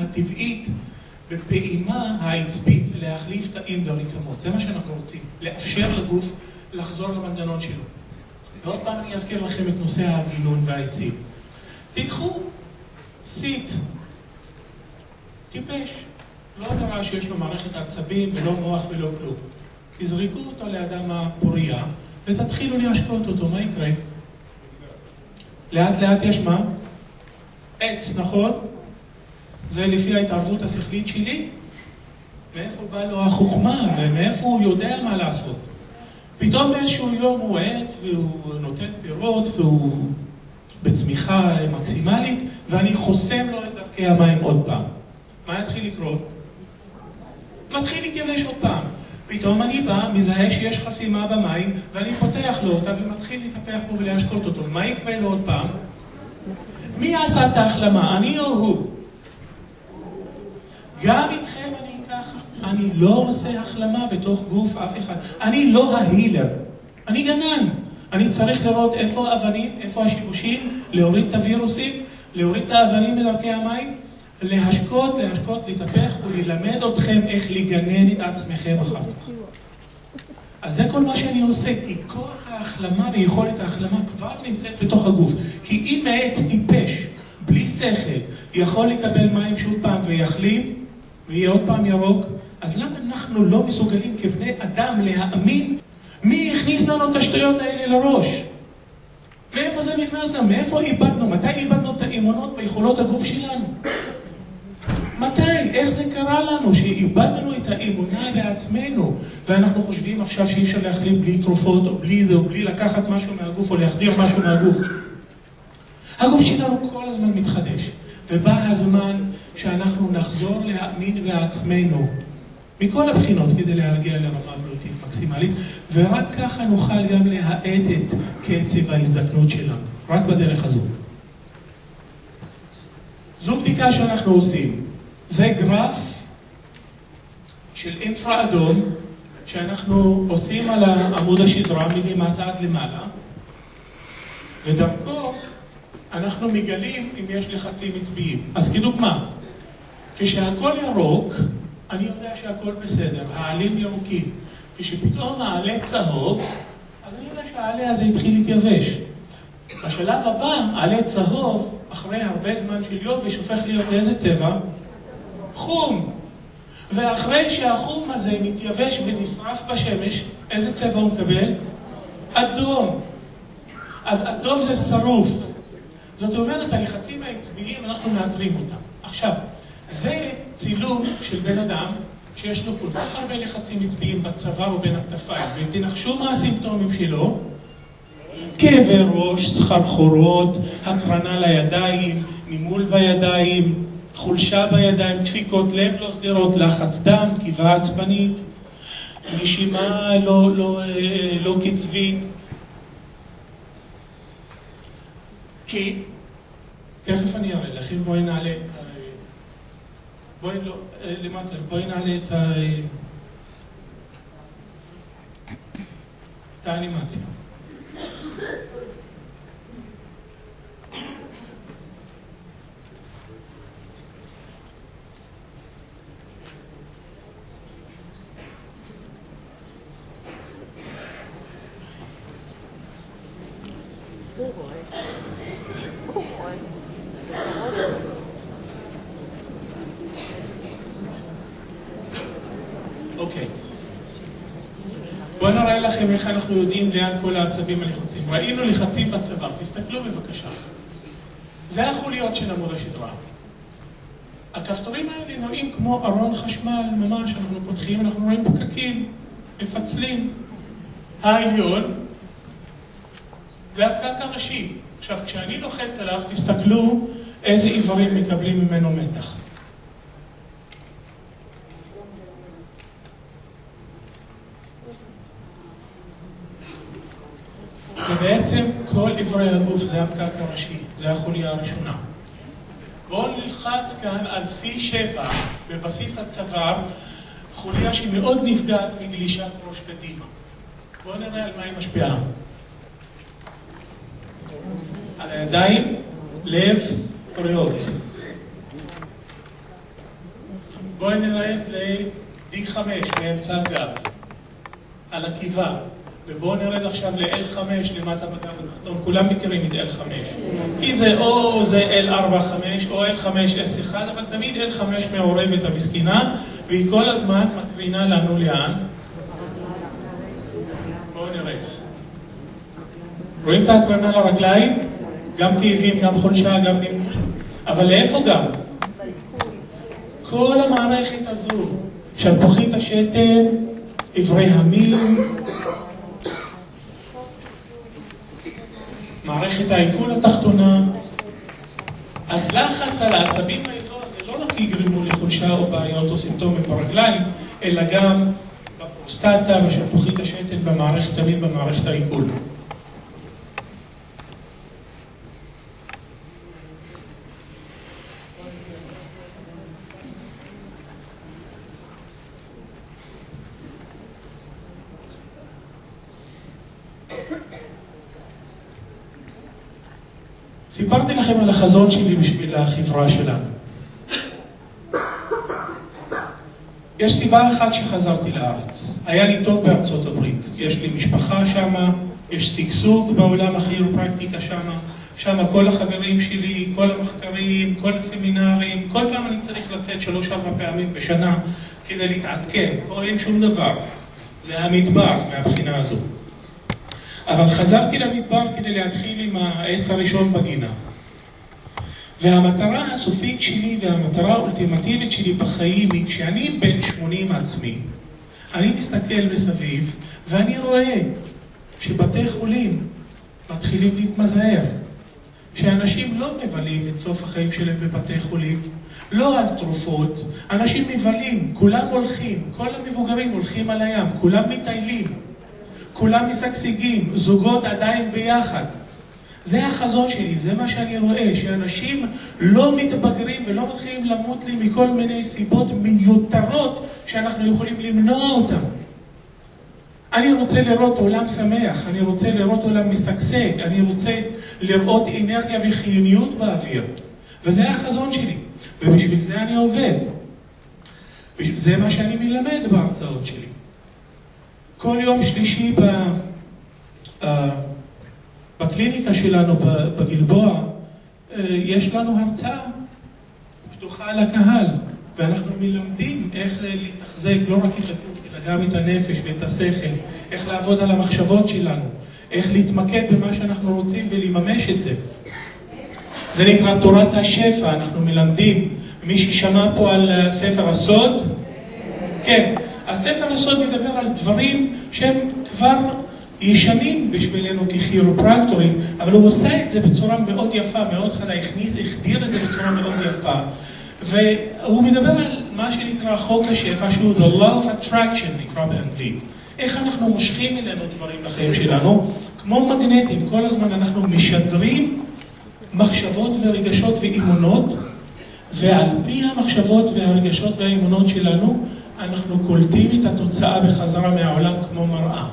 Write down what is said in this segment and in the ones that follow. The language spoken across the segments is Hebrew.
הטבעית בפעימה העצבית להחליף תאים ברקמות. זה מה שאנחנו רוצים, לאפשר לגוף לחזור למנגנון שלו. ועוד פעם אני אזכיר לכם את נושא הגינון והעצים. תיקחו סיט, טיפש, לא נראה שיש לו מערכת עצבים ולא מוח ולא כלום. תזריקו אותו לאדמה פוריה ותתחילו להשקות אותו, מה יקרה? לאט לאט יש מה? עץ, נכון? זה לפי ההתערבות השכלית שלי? מאיפה בא לו החוכמה ומאיפה הוא יודע מה לעשות? פתאום באיזשהו יום הוא עץ והוא נותן פירות והוא בצמיחה מקסימלית ואני חוסם לו את דרכי המים עוד פעם. מה יתחיל לקרות? מתחיל להתייבש עוד פעם. פתאום אני בא, מזהה שיש חסימה במים ואני פותח לו אותה ומתחיל להתהפך פה ולהשקות אותו. מה יקרה לו עוד פעם? מי עשה את ההחלמה? אני או הוא? גם איתכם אני ככה. אני לא עושה החלמה בתוך גוף אף אחד. אני לא ההילר. אני גנן. אני צריך לראות איפה האבנים, איפה השיבושים, להוריד את הווירוסים, להוריד את האבנים מדרכי המים, להשקות, להתהפך וללמד אתכם איך לגנן את עצמכם אחר כך. אז זה כל מה שאני עושה, כי כוח ההחלמה ויכולת ההחלמה כבר נמצאת בתוך הגוף. כי אם העץ טיפש, בלי שכל, יכול לקבל מים שוב פעם ויחליט, ויהיה עוד פעם ירוק, אז למה אנחנו לא מסוגלים כבני אדם להאמין? מי הכניס לנו את השטויות האלה לראש? מאיפה זה נכנס לנו? מאיפה איבדנו? מתי איבדנו את האמונות ביכולות הגוף שלנו? מתי? איך זה קרה לנו שאיבדנו את האמונה בעצמנו ואנחנו חושבים עכשיו שאי אפשר להחליט בלי תרופות או בלי זה או בלי לקחת משהו מהגוף או להחדיר משהו מהגוף? הגוף שלנו כל הזמן מתחדש ובא הזמן שאנחנו נחזור להאמין בעצמנו מכל הבחינות כדי להגיע לרמה בריאותית מקסימלית ורק ככה נוכל גם להאט את קצב ההזדקנות שלנו, רק בדרך הזו. זו בדיקה שאנחנו עושים. זה גרף של אינפרה אדום שאנחנו עושים על עמוד השדרה מלמטה עד למעלה ודרכו אנחנו מגלים אם יש לחצים עצביים. אז כדוגמה, כשהכל ירוק, אני יודע שהכל בסדר, העלים ירוקים. כשפתאום העלה צהוב, אז אני יודע שהעלה הזה התחיל להתייבש. בשלב הבא, העלה צהוב, אחרי הרבה זמן של יום, ושופך להיות איזה צבע? חום. ואחרי שהחום הזה מתייבש ונשרף בשמש, איזה צבע הוא מקבל? אדום. אז אדום זה שרוף. זאת אומרת, הלחצים העצביים, אנחנו מאתרים אותם. עכשיו, זה צילום של בן אדם שיש לו כל כך הרבה לחצים עצביים בצוואר ובין הכתפיים, ותנחשו מה הסימפטומים שלו? כאבי ראש, סחרחורות, הקרנה לידיים, נימול בידיים, חולשה בידיים, דפיקות לב לא סדירות, לחץ דם, קיבה עצבנית, נשימה לא קצבית. כי, תכף אני אראה לכם, בואי נעלה בואי נעלה את האנימציה. אוקיי. בואו נראה לכם איך אנחנו יודעים לאן כל העצבים הלחצים. ראינו לחצים בצוואר, תסתכלו בבקשה. זה החוליות של עמוד השדרה. הכפתורים האלה נראים כמו ארון חשמל ממש, אנחנו פותחים, אנחנו רואים פקקים, מפצלים. העליון והפקק הראשי. עכשיו, כשאני לוחץ עליו, תסתכלו איזה איברים מקבלים ממנו מתח. ובעצם כל איברי הגוף זה הפקק הראשי, זה החוליה הראשונה. בואו נלחץ כאן על C7 בבסיס הצוואר, חוליה שמאוד נפגעת מגלישת ראש קדימה. בואו נראה על מה היא משפיעה. על הידיים, לב, ריאות. בואי נרד ל-D5 באמצע הגב, על הקיבה. ובואו נרד עכשיו ל-L5 למטה בגב התחתון. כולם מכירים את L5. כי זה או זה L4-5 או L5-S1, אבל תמיד L5 מעורבת המסכינה, והיא כל הזמן מקרינה לנו לאן? בואו נראה. רואים את ההקרנה לרגליים? גם כאבים, גם חולשה, גם נמוך. אבל לאיפה גם? כל המערכת הזו, שלפוחית השתן, עברי המין, מערכת העיכול התחתונה. אז לחץ על העצבים באזור הזה לא רק יגרמו לחולשה או בעיות או סימפטומים ברגליים, אלא גם בפרוסטטה ושלפוחית השתן במערכת המין במערכת העיכול. סיפרתי לכם על החזון שלי בשביל החברה שלנו. יש סיבה אחת שחזרתי לארץ. היה לי טוב בארצות הברית. יש לי משפחה שמה, יש סגסוג בעולם הכירופרקטיקה שמה. שמה כל החברים שלי, כל המחקרים, כל הסמינרים, כל פעם אני צריך לצאת 3-4 פעמים בשנה כדי להתעדכן. פה אין שום דבר. זה המדבר מהבחינה הזו. אבל חזרתי למדבר כדי להתחיל עם העץ הראשון בגינה. והמטרה הסופית שלי והמטרה האולטימטיבית שלי בחיים היא כשאני בן 80 עצמי, אני מסתכל מסביב ואני רואה שבתי חולים מתחילים להתמזער. שאנשים לא מבלים את סוף החיים שלהם בבתי חולים, לא על תרופות, אנשים מבלים, כולם הולכים, כל המבוגרים הולכים על הים, כולם מטיילים. כולם משגשגים, זוגות עדיין ביחד. זה החזון שלי, זה מה שאני רואה, שאנשים לא מתבגרים ולא מתחילים למות לי מכל מיני סיבות מיותרות שאנחנו יכולים למנוע אותם. אני רוצה לראות עולם שמח, אני רוצה לראות עולם משגשג, אני רוצה לראות אנרגיה וחיוניות באוויר. וזה החזון שלי, ובשביל זה אני עובד. זה מה שאני מלמד בהרצאות שלי. כל יום שלישי בקליניקה שלנו בגלבוע יש לנו הרצאה פתוחה לקהל, ואנחנו מלמדים איך להתחזק לא רק את הגוף אלא גם את הנפש ואת השכל, איך לעבוד על המחשבות שלנו, איך להתמקד במה שאנחנו רוצים ולממש את זה. זה נקרא תורת השפע. אנחנו מלמדים. מי ששמע פה על ספר הסוד? כן. הספר הסוד מדבר על דברים שהם כבר ישנים בשבילנו ככירופרקטורים, אבל הוא עושה את זה בצורה מאוד יפה, מאוד חדה, החדיר את זה בצורה מאוד יפה. והוא מדבר על מה שנקרא חוק השפע, שהוא The Law of Attraction, נקרא באנגלית. איך אנחנו מושכים אלינו דברים לחיים שלנו, כמו מגנטים, כל הזמן אנחנו משדרים מחשבות ורגשות ואימונות, ועל פי המחשבות והרגשות והאימונות שלנו, אנחנו קולטים את התוצאה בחזרה מהעולם כמו מראה.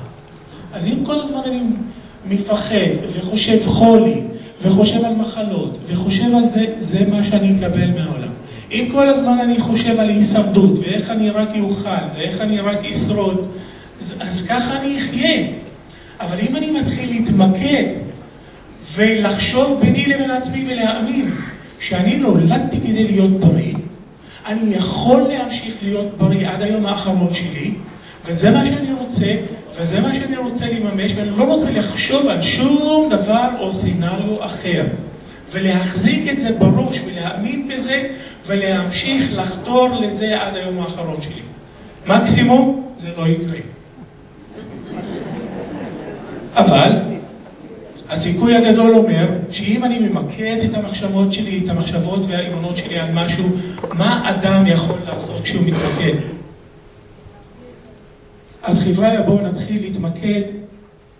אז אם כל הזמן אני מפחד וחושב חולי וחושב על מחלות וחושב על זה, זה מה שאני אקבל מהעולם. אם כל הזמן אני חושב על הישרדות ואיך אני רק יוכל ואיך אני רק אשרוד, אז ככה אני אחיה. אבל אם אני מתחיל להתמקד ולחשוב ביני לבין עצמי ולהאמין שאני נולדתי כדי להיות בריא, אני יכול להמשיך להיות בריא עד היום האחרון שלי, וזה מה שאני רוצה, וזה מה שאני רוצה לממש, ואני לא רוצה לחשוב על שום דבר או סצנריו אחר. ולהחזיק את זה בראש ולהאמין בזה, ולהמשיך לחתור לזה עד היום האחרון שלי. מקסימום זה לא יקרה. אבל הסיכוי הגדול אומר שאם אני ממקד את המחשבות שלי, את המחשבות והאימונות שלי על משהו, מה אדם יכול לעשות כשהוא מתמקד? אז חבר'ה, בואו נתחיל להתמקד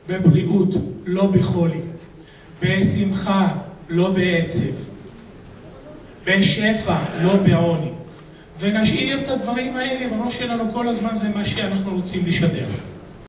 בבריאות, לא בחולי, בשמחה, לא בעצב, בשפע, לא בעוני. ונשאיר את הדברים האלה בראש שלנו כל הזמן, זה מה שאנחנו רוצים לשדר.